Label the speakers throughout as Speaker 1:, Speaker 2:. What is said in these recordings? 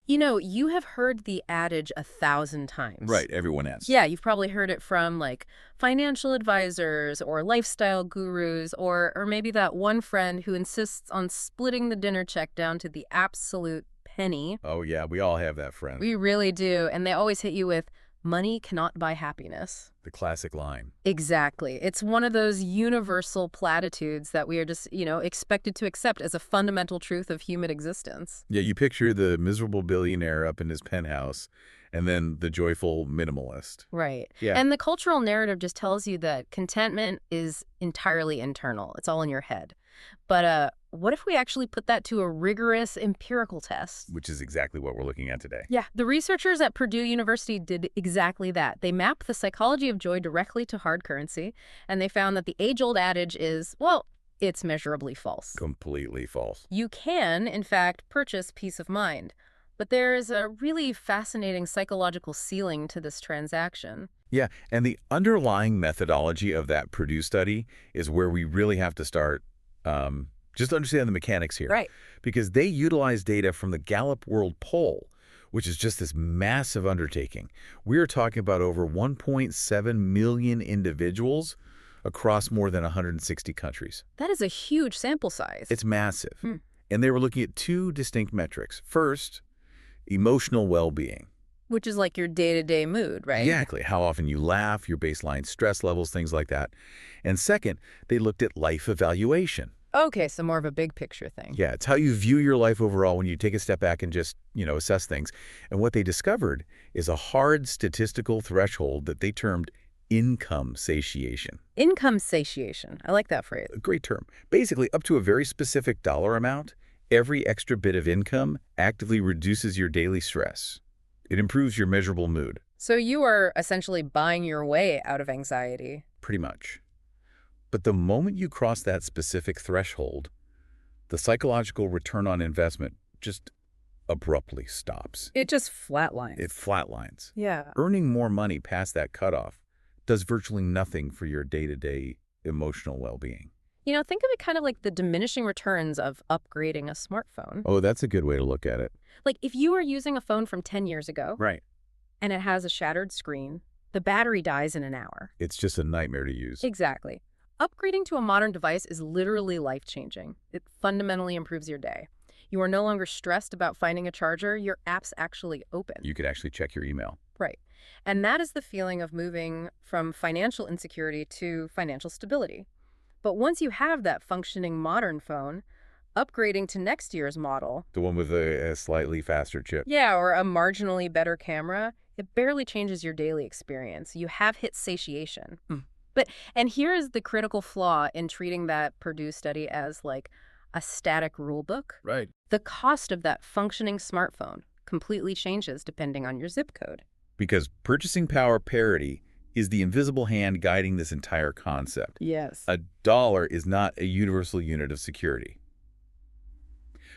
Speaker 1: You know, you have heard the adage 1,000 times.
Speaker 2: Right, everyone has.
Speaker 1: Yeah, you've probably heard it from like financial advisors or lifestyle gurus or maybe that one friend who insists on splitting the dinner check down to the absolute penny.
Speaker 2: Oh, yeah, we all have that friend.
Speaker 1: We really do. And they always hit you with, money cannot buy happiness.
Speaker 2: The classic line.
Speaker 1: Exactly. It's one of those universal platitudes that we are just, expected to accept as a fundamental truth of human existence.
Speaker 2: Yeah, you picture the miserable billionaire up in his penthouse and then the joyful minimalist.
Speaker 1: Right.
Speaker 2: Yeah.
Speaker 1: And the cultural narrative just tells you that contentment is entirely internal. It's all in your head. But what if we actually put that to a rigorous empirical test?
Speaker 2: Which is exactly what we're looking at today.
Speaker 1: Yeah. The researchers at Purdue University did exactly that. They mapped the psychology of joy directly to hard currency, and they found that the age-old adage is, well, it's measurably false.
Speaker 2: Completely false.
Speaker 1: You can, in fact, purchase peace of mind. But there is a really fascinating psychological ceiling to this transaction.
Speaker 2: Yeah, and the underlying methodology of that Purdue study is where we really have to start. Just understand the mechanics here.
Speaker 1: Right.
Speaker 2: Because they utilize data from the Gallup World Poll, which is just this massive undertaking. We're talking about over 1.7 million individuals across more than 160 countries.
Speaker 1: That is a huge sample size.
Speaker 2: It's massive. And they were looking at two distinct metrics. First, emotional well-being.
Speaker 1: Which is like your day-to-day mood, right?
Speaker 2: Exactly. How often you laugh, your baseline stress levels, things like that. And second, they looked at life evaluation.
Speaker 1: Okay, so more of a big picture thing.
Speaker 2: Yeah, it's how you view your life overall when you take a step back and just, assess things. And what they discovered is a hard statistical threshold that they termed income satiation.
Speaker 1: Income satiation. I like that phrase.
Speaker 2: A great term. Basically, up to a very specific dollar amount, every extra bit of income actively reduces your daily stress. It improves your measurable mood.
Speaker 1: So you are essentially buying your way out of anxiety.
Speaker 2: Pretty much. But the moment you cross that specific threshold, the psychological return on investment just abruptly stops.
Speaker 1: It just flatlines.
Speaker 2: It flatlines.
Speaker 1: Yeah.
Speaker 2: Earning more money past that cutoff does virtually nothing for your day-to-day emotional well-being.
Speaker 1: Think of it kind of like the diminishing returns of upgrading a smartphone.
Speaker 2: Oh, that's a good way to look at it.
Speaker 1: Like if you were using a phone from 10 years ago.
Speaker 2: Right.
Speaker 1: And it has a shattered screen, the battery dies in an hour.
Speaker 2: It's just a nightmare to use.
Speaker 1: Exactly. Upgrading to a modern device is literally life-changing. It fundamentally improves your day. You are no longer stressed about finding a charger. Your app's actually open.
Speaker 2: You could actually check your email.
Speaker 1: Right. And that is the feeling of moving from financial insecurity to financial stability. But once you have that functioning modern phone, upgrading to next year's model,
Speaker 2: The one with a slightly faster chip.
Speaker 1: yeah, or a marginally better camera, it barely changes your daily experience. You have hit satiation. And here is the critical flaw in treating that Purdue study as like a static rule book.
Speaker 2: Right.
Speaker 1: The cost of that functioning smartphone completely changes depending on your zip code.
Speaker 2: Because purchasing power parity is the invisible hand guiding this entire concept.
Speaker 1: Yes.
Speaker 2: A dollar is not a universal unit of security.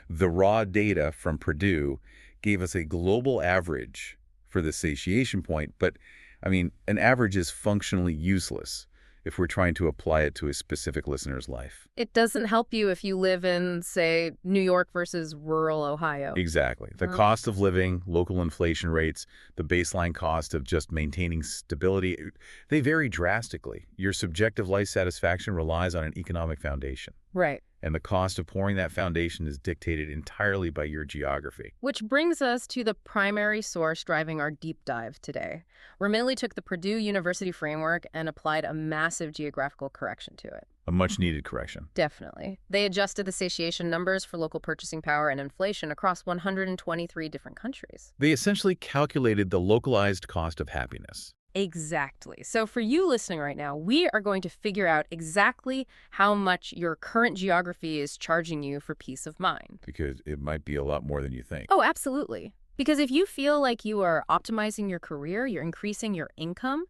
Speaker 2: The raw data from Purdue gave us a global average for the satiation point, but, an average is functionally useless if we're trying to apply it to a specific listener's life.
Speaker 1: It doesn't help you if you live in, say, New York versus rural Ohio.
Speaker 2: Exactly. The cost of living, local inflation rates, the baseline cost of just maintaining stability, they vary drastically. Your subjective life satisfaction relies on an economic foundation.
Speaker 1: Right.
Speaker 2: And the cost of pouring that foundation is dictated entirely by your geography.
Speaker 1: Which brings us to the primary source driving our deep dive today. Ramirli took the Purdue University framework and applied a massive geographical correction to it.
Speaker 2: A much-needed correction.
Speaker 1: Definitely. They adjusted the satiation numbers for local purchasing power and inflation across 123 different countries.
Speaker 2: They essentially calculated the localized cost of happiness.
Speaker 1: Exactly. So for you listening right now, we are going to figure out exactly how much your current geography is charging you for peace of mind.
Speaker 2: Because it might be a lot more than you think.
Speaker 1: Oh, absolutely. Because if you feel like you are optimizing your career, you're increasing your income,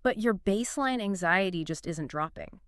Speaker 1: but your baseline anxiety just isn't dropping,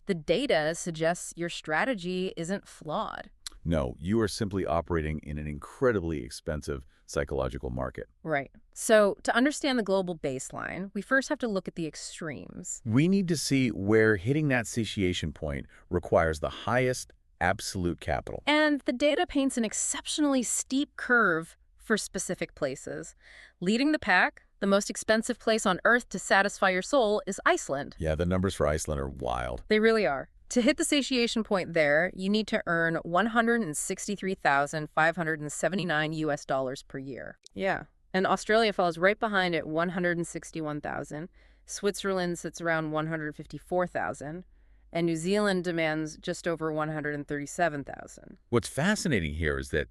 Speaker 1: the data suggests your strategy isn't flawed.
Speaker 2: No, you are simply operating in an incredibly expensive psychological market.
Speaker 1: Right. So to understand the global baseline, we first have to look at the extremes.
Speaker 2: We need to see where hitting that satiation point requires the highest absolute capital.
Speaker 1: And the data paints an exceptionally steep curve for specific places. Leading the pack, the most expensive place on Earth to satisfy your soul is Iceland.
Speaker 2: Yeah, the numbers for Iceland are wild.
Speaker 1: They really are. To hit the satiation point there, you need to earn $163,579 per year. Yeah. And Australia falls right behind at 161,000. Switzerland sits around 154,000. And New Zealand demands just over 137,000.
Speaker 2: What's fascinating here is that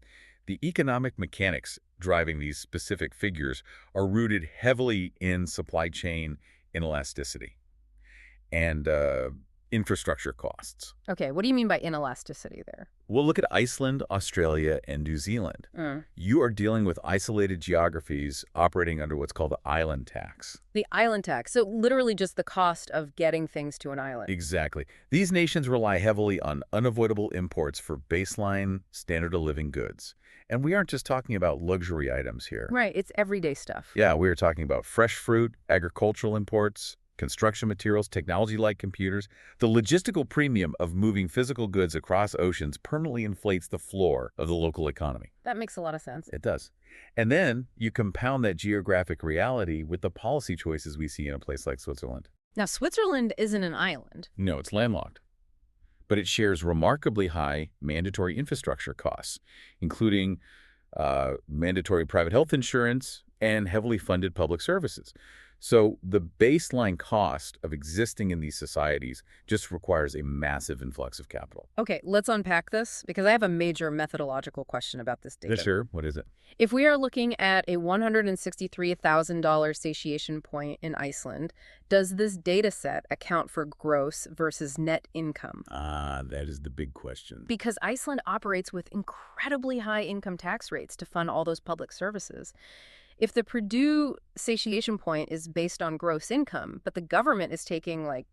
Speaker 2: the economic mechanics driving these specific figures are rooted heavily in supply chain inelasticity and infrastructure costs.
Speaker 1: Okay, what do you mean by inelasticity there?
Speaker 2: We'll look at Iceland, Australia, and New Zealand. You are dealing with isolated geographies operating under what's called the island tax.
Speaker 1: The island tax, so literally just the cost of getting things to an island.
Speaker 2: Exactly. These nations rely heavily on unavoidable imports for baseline standard of living goods. And we aren't just talking about luxury items here.
Speaker 1: Right, it's everyday stuff.
Speaker 2: Yeah, we are talking about fresh fruit, agricultural imports, construction materials, technology like computers. The logistical premium of moving physical goods across oceans permanently inflates the floor of the local economy.
Speaker 1: That makes a lot of sense.
Speaker 2: It does. And then you compound that geographic reality with the policy choices we see in a place like Switzerland.
Speaker 1: Now, Switzerland isn't an island.
Speaker 2: No, it's landlocked. But it shares remarkably high mandatory infrastructure costs, including mandatory private health insurance and heavily funded public services. So the baseline cost of existing in these societies just requires a massive influx of capital.
Speaker 1: Okay, let's unpack this because I have a major methodological question about this data.
Speaker 2: Sure. What is it?
Speaker 1: If we are looking at a $163,000 satiation point in Iceland, does this data set account for gross versus net income?
Speaker 2: That is the big question.
Speaker 1: Because Iceland operates with incredibly high income tax rates to fund all those public services. If the Purdue satiation point is based on gross income, but the government is taking like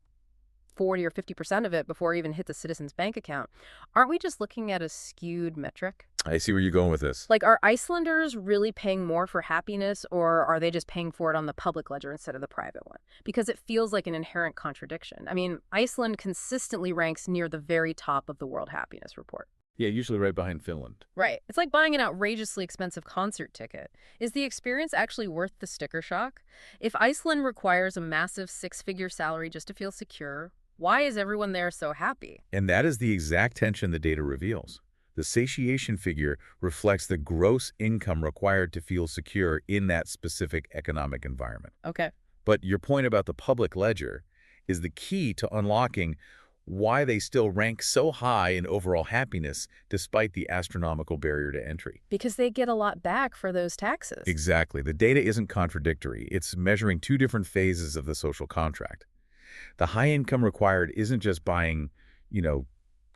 Speaker 1: 40 or 50% of it before it even hits a citizen's bank account, aren't we just looking at a skewed metric?
Speaker 2: I see where you're going with this.
Speaker 1: Like, are Icelanders really paying more for happiness, or are they just paying for it on the public ledger instead of the private one? Because it feels like an inherent contradiction. I mean, Iceland consistently ranks near the very top of the World Happiness Report.
Speaker 2: Yeah, usually right behind Finland.
Speaker 1: Right. It's like buying an outrageously expensive concert ticket. Is the experience actually worth the sticker shock? If Iceland requires a massive six-figure salary just to feel secure, why is everyone there so happy?
Speaker 2: And that is the exact tension the data reveals. The satiation figure reflects the gross income required to feel secure in that specific economic environment.
Speaker 1: Okay.
Speaker 2: But your point about the public ledger is the key to unlocking why they still rank so high in overall happiness despite the astronomical barrier to entry.
Speaker 1: Because they get a lot back for those taxes.
Speaker 2: Exactly. The data isn't contradictory. It's measuring two different phases of the social contract. The high income required isn't just buying,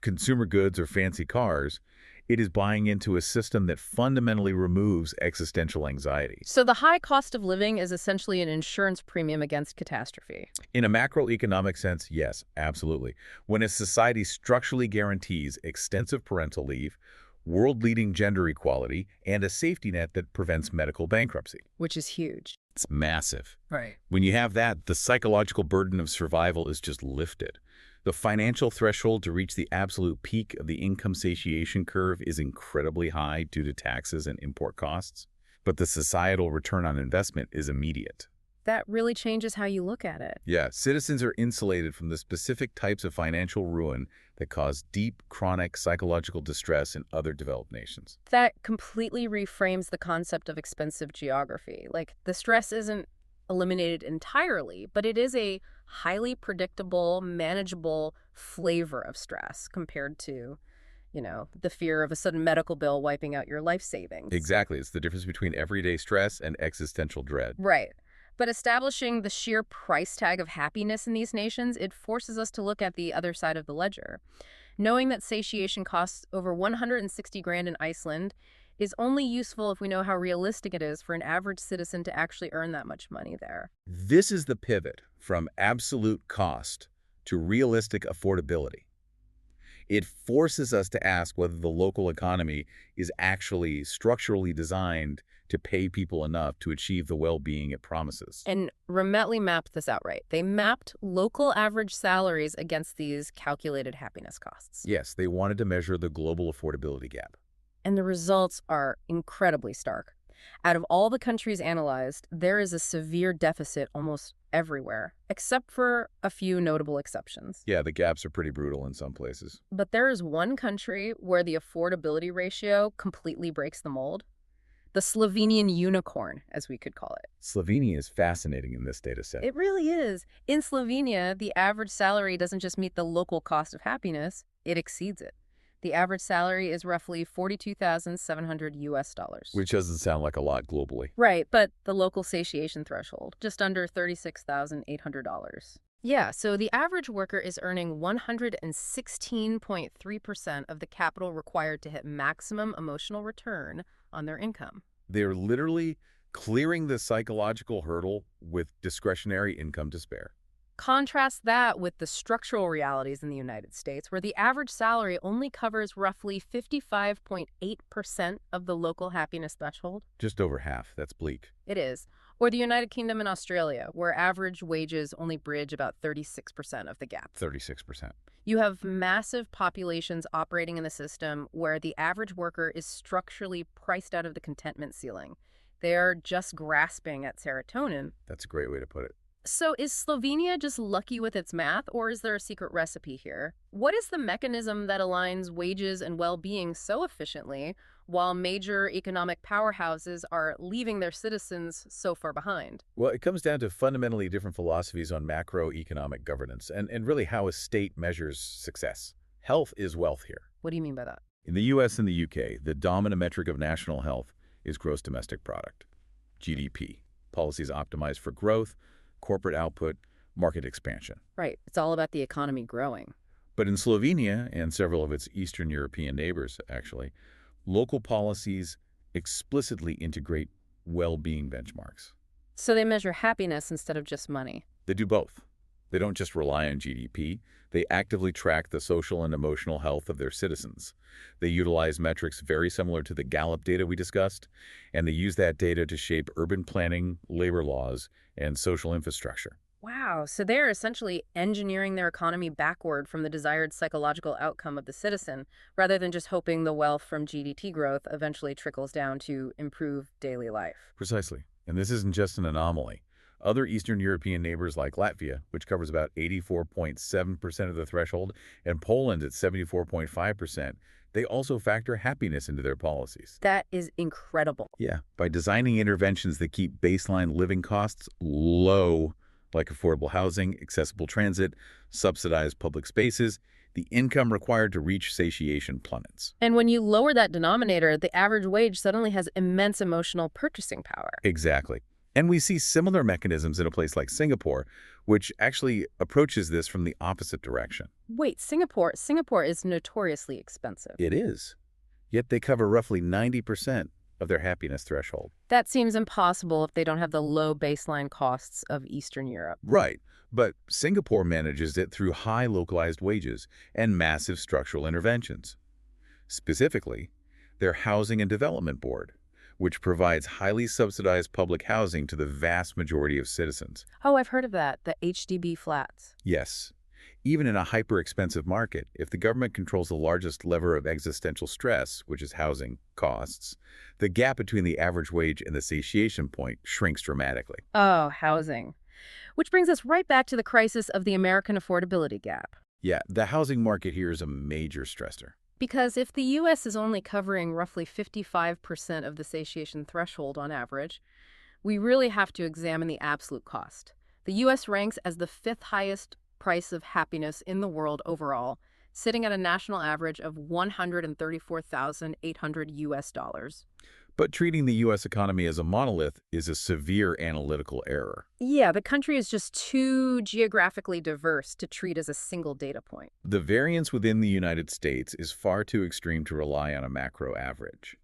Speaker 2: consumer goods or fancy cars. It is buying into a system that fundamentally removes existential anxiety.
Speaker 1: So the high cost of living is essentially an insurance premium against catastrophe.
Speaker 2: In a macroeconomic sense, yes, absolutely. When a society structurally guarantees extensive parental leave, world-leading gender equality, and a safety net that prevents medical bankruptcy.
Speaker 1: Which is huge.
Speaker 2: It's massive.
Speaker 1: Right.
Speaker 2: When you have that, the psychological burden of survival is just lifted. The financial threshold to reach the absolute peak of the income satiation curve is incredibly high due to taxes and import costs, but the societal return on investment is immediate.
Speaker 1: That really changes how you look at it.
Speaker 2: Yeah, citizens are insulated from the specific types of financial ruin that cause deep, chronic psychological distress in other developed nations.
Speaker 1: That completely reframes the concept of expensive geography. Like, the stress isn't eliminated entirely, but it is a highly predictable, manageable flavor of stress compared to, the fear of a sudden medical bill wiping out your life savings.
Speaker 2: Exactly. It's the difference between everyday stress and existential dread.
Speaker 1: Right. But establishing the sheer price tag of happiness in these nations, it forces us to look at the other side of the ledger. Knowing that satiation costs over 160 grand in Iceland is only useful if we know how realistic it is for an average citizen to actually earn that much money there.
Speaker 2: This is the pivot from absolute cost to realistic affordability. It forces us to ask whether the local economy is actually structurally designed to pay people enough to achieve the well-being it promises.
Speaker 1: And Remetli mapped this out right. They mapped local average salaries against these calculated happiness costs.
Speaker 2: Yes, they wanted to measure the global affordability gap.
Speaker 1: And the results are incredibly stark. Out of all the countries analyzed, there is a severe deficit almost everywhere, except for a few notable exceptions.
Speaker 2: Yeah, the gaps are pretty brutal in some places.
Speaker 1: But there is one country where the affordability ratio completely breaks the mold. The Slovenian unicorn, as we could call it.
Speaker 2: Slovenia is fascinating in this data set.
Speaker 1: It really is. In Slovenia, the average salary doesn't just meet the local cost of happiness, it exceeds it. The average salary is roughly $42,700.
Speaker 2: Which doesn't sound like a lot globally.
Speaker 1: Right, but the local satiation threshold, just under $36,800. Yeah, so the average worker is earning 116.3% of the capital required to hit maximum emotional return on their income.
Speaker 2: They're literally clearing the psychological hurdle with discretionary income to spare.
Speaker 1: Contrast that with the structural realities in the United States, where the average salary only covers roughly 55.8% of the local happiness threshold.
Speaker 2: Just over half. That's bleak.
Speaker 1: It is. Or the United Kingdom and Australia, where average wages only bridge about 36% of the gap.
Speaker 2: 36%.
Speaker 1: You have massive populations operating in the system where the average worker is structurally priced out of the contentment ceiling. They are just grasping at serotonin.
Speaker 2: That's a great way to put it.
Speaker 1: So is Slovenia just lucky with its math, or is there a secret recipe here? What is the mechanism that aligns wages and well-being so efficiently while major economic powerhouses are leaving their citizens so far behind?
Speaker 2: Well, it comes down to fundamentally different philosophies on macroeconomic governance and really how a state measures success. Health is wealth here.
Speaker 1: What do you mean by that?
Speaker 2: In the US and the UK, the dominant metric of national health is gross domestic product, GDP. Policies optimized for growth, corporate output, market expansion.
Speaker 1: Right. It's all about the economy growing.
Speaker 2: But in Slovenia and several of its Eastern European neighbors, actually, local policies explicitly integrate well-being benchmarks.
Speaker 1: So they measure happiness instead of just money.
Speaker 2: They do both. They don't just rely on GDP. They actively track the social and emotional health of their citizens. They utilize metrics very similar to the Gallup data we discussed, and they use that data to shape urban planning, labor laws, and social infrastructure.
Speaker 1: Wow, so they're essentially engineering their economy backward from the desired psychological outcome of the citizen, rather than just hoping the wealth from GDP growth eventually trickles down to improve daily life.
Speaker 2: Precisely. And this isn't just an anomaly. Other Eastern European neighbors like Latvia, which covers about 84.7% of the threshold, and Poland at 74.5%, they also factor happiness into their policies.
Speaker 1: That is incredible.
Speaker 2: Yeah, by designing interventions that keep baseline living costs low, like affordable housing, accessible transit, subsidized public spaces, the income required to reach satiation plummets.
Speaker 1: And when you lower that denominator, the average wage suddenly has immense emotional purchasing power.
Speaker 2: Exactly. And we see similar mechanisms in a place like Singapore, which actually approaches this from the opposite direction.
Speaker 1: Wait, Singapore is notoriously expensive.
Speaker 2: It is. Yet they cover roughly 90% of their happiness threshold.
Speaker 1: That seems impossible if they don't have the low baseline costs of Eastern Europe.
Speaker 2: Right. But Singapore manages it through high localized wages and massive structural interventions. Specifically, their Housing and Development Board, which provides highly subsidized public housing to the vast majority of citizens.
Speaker 1: Oh, I've heard of that, the HDB flats.
Speaker 2: Yes. Even in a hyper-expensive market, if the government controls the largest lever of existential stress, which is housing costs, the gap between the average wage and the satiation point shrinks dramatically.
Speaker 1: Oh, housing. Which brings us right back to the crisis of the American affordability gap.
Speaker 2: Yeah, the housing market here is a major stressor.
Speaker 1: Because if the U.S. is only covering roughly 55% of the satiation threshold on average, we really have to examine the absolute cost. The U.S. ranks as the fifth highest price of happiness in the world overall, sitting at a national average of $134,800.
Speaker 2: But treating the U.S. economy as a monolith is a severe analytical error.
Speaker 1: Yeah, the country is just too geographically diverse to treat as a single data point.
Speaker 2: The variance within the United States is far too extreme to rely on a macro average.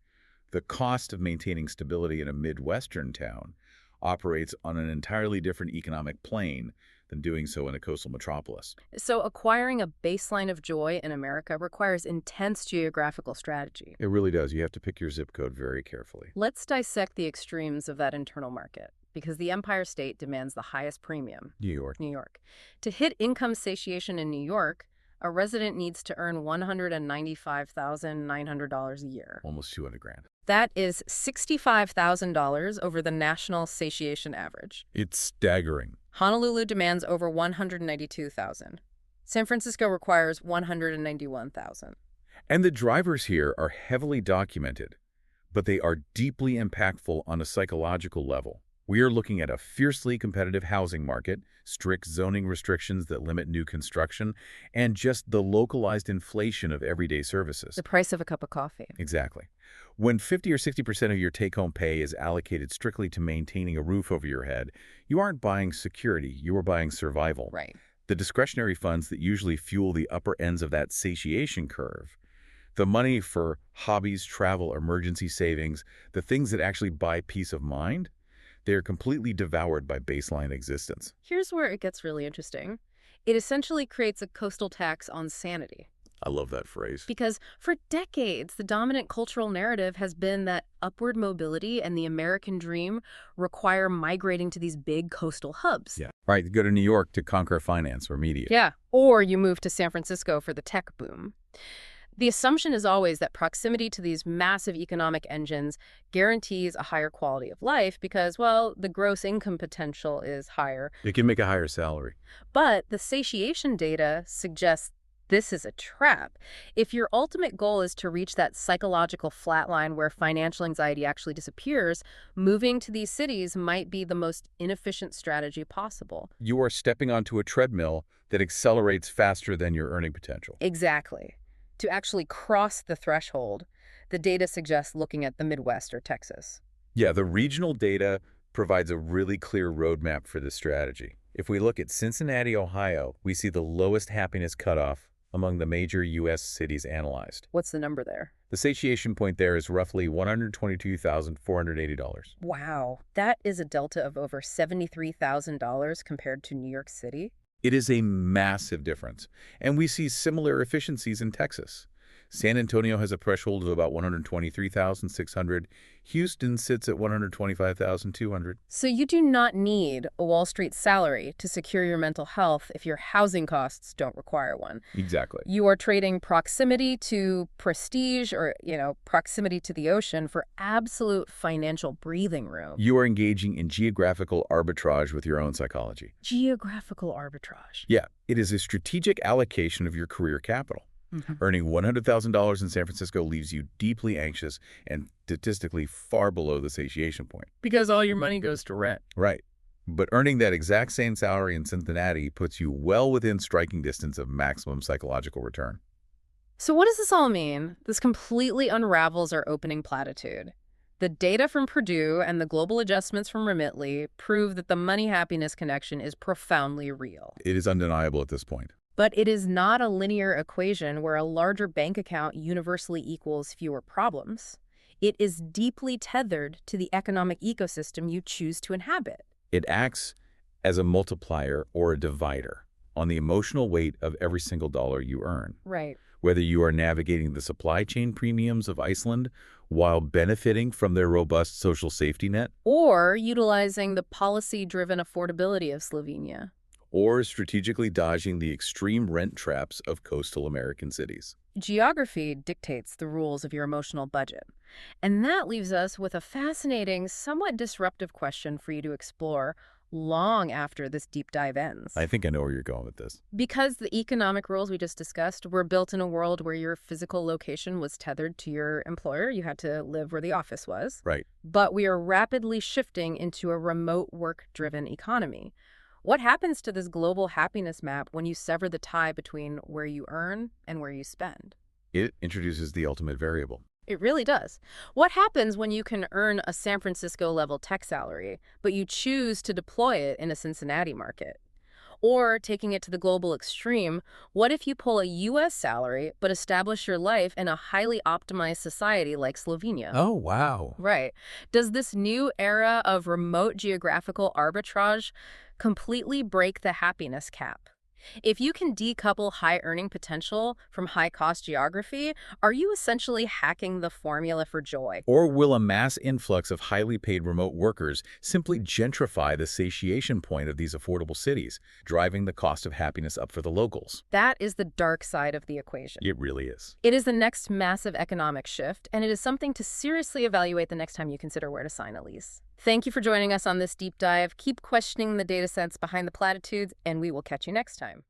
Speaker 2: The cost of maintaining stability in a Midwestern town operates on an entirely different economic plane than doing so in a coastal metropolis.
Speaker 1: So acquiring a baseline of joy in America requires intense geographical strategy.
Speaker 2: It really does. You have to pick your zip code very carefully.
Speaker 1: Let's dissect the extremes of that internal market, because the Empire State demands the highest premium.
Speaker 2: New York.
Speaker 1: New York. To hit income satiation in New York, a resident needs to earn $195,900 a year.
Speaker 2: Almost 200 grand.
Speaker 1: That is $65,000 over the national satiation average.
Speaker 2: It's staggering.
Speaker 1: Honolulu demands over $192,000. San Francisco requires $191,000.
Speaker 2: And the drivers here are heavily documented, but they are deeply impactful on a psychological level. We are looking at a fiercely competitive housing market, strict zoning restrictions that limit new construction, and just the localized inflation of everyday services.
Speaker 1: The price of a cup of coffee.
Speaker 2: Exactly. When 50 or 60% of your take-home pay is allocated strictly to maintaining a roof over your head, you aren't buying security, you are buying survival.
Speaker 1: Right.
Speaker 2: The discretionary funds that usually fuel the upper ends of that satiation curve, the money for hobbies, travel, emergency savings, the things that actually buy peace of mind, they are completely devoured by baseline existence.
Speaker 1: Here's where it gets really interesting. It essentially creates a coastal tax on sanity.
Speaker 2: I love that phrase.
Speaker 1: Because for decades, the dominant cultural narrative has been that upward mobility and the American dream require migrating to these big coastal hubs.
Speaker 2: Yeah. Right, you go to New York to conquer finance or media.
Speaker 1: Yeah, or you move to San Francisco for the tech boom. The assumption is always that proximity to these massive economic engines guarantees a higher quality of life because, well, the gross income potential is higher.
Speaker 2: You can make a higher salary.
Speaker 1: But the satiation data suggests this is a trap. If your ultimate goal is to reach that psychological flatline where financial anxiety actually disappears, moving to these cities might be the most inefficient strategy possible.
Speaker 2: You are stepping onto a treadmill that accelerates faster than your earning potential.
Speaker 1: Exactly. To actually cross the threshold, the data suggests looking at the Midwest or Texas.
Speaker 2: Yeah, the regional data provides a really clear roadmap for this strategy. If we look at Cincinnati, Ohio, we see the lowest happiness cutoff among the major U.S. cities analyzed.
Speaker 1: What's the number there?
Speaker 2: The satiation point there is roughly $122,480.
Speaker 1: Wow, that is a delta of over $73,000 compared to New York City.
Speaker 2: It is a massive difference, and we see similar efficiencies in Texas. San Antonio has a threshold of about $123,600. Houston sits at $125,200.
Speaker 1: So you do not need a Wall Street salary to secure your mental health if your housing costs don't require one.
Speaker 2: Exactly.
Speaker 1: You are trading proximity to prestige or, proximity to the ocean for absolute financial breathing room.
Speaker 2: You are engaging in geographical arbitrage with your own psychology.
Speaker 1: Geographical arbitrage.
Speaker 2: Yeah, it is a strategic allocation of your career capital. Earning $100,000 in San Francisco leaves you deeply anxious and statistically far below the satiation point.
Speaker 1: Because all your money goes to rent.
Speaker 2: Right. But earning that exact same salary in Cincinnati puts you well within striking distance of maximum psychological return.
Speaker 1: So what does this all mean? This completely unravels our opening platitude. The data from Purdue and the global adjustments from Remitly prove that the money-happiness connection is profoundly real.
Speaker 2: It is undeniable at this point.
Speaker 1: But it is not a linear equation where a larger bank account universally equals fewer problems. It is deeply tethered to the economic ecosystem you choose to inhabit.
Speaker 2: It acts as a multiplier or a divider on the emotional weight of every single dollar you earn.
Speaker 1: Right.
Speaker 2: Whether you are navigating the supply chain premiums of Iceland while benefiting from their robust social safety net,
Speaker 1: or utilizing the policy-driven affordability of Slovenia,
Speaker 2: or strategically dodging the extreme rent traps of coastal American cities.
Speaker 1: Geography dictates the rules of your emotional budget. And that leaves us with a fascinating, somewhat disruptive question for you to explore long after this deep dive ends.
Speaker 2: I think I know where you're going with this.
Speaker 1: Because the economic rules we just discussed were built in a world where your physical location was tethered to your employer. You had to live where the office was.
Speaker 2: Right.
Speaker 1: But we are rapidly shifting into a remote work-driven economy. What happens to this global happiness map when you sever the tie between where you earn and where you spend?
Speaker 2: It introduces the ultimate variable.
Speaker 1: It really does. What happens when you can earn a San Francisco-level tech salary, but you choose to deploy it in a Cincinnati market? Or, taking it to the global extreme, what if you pull a U.S. salary but establish your life in a highly optimized society like Slovenia?
Speaker 2: Oh, wow.
Speaker 1: Right. Does this new era of remote geographical arbitrage completely break the happiness cap? If you can decouple high earning potential from high cost geography, are you essentially hacking the formula for joy?
Speaker 2: Or will a mass influx of highly paid remote workers simply gentrify the satiation point of these affordable cities, driving the cost of happiness up for the locals?
Speaker 1: That is the dark side of the equation.
Speaker 2: It really is.
Speaker 1: It is the next massive economic shift, and it is something to seriously evaluate the next time you consider where to sign a lease. Thank you for joining us on this deep dive. Keep questioning the data sets behind the platitudes, and we will catch you next time.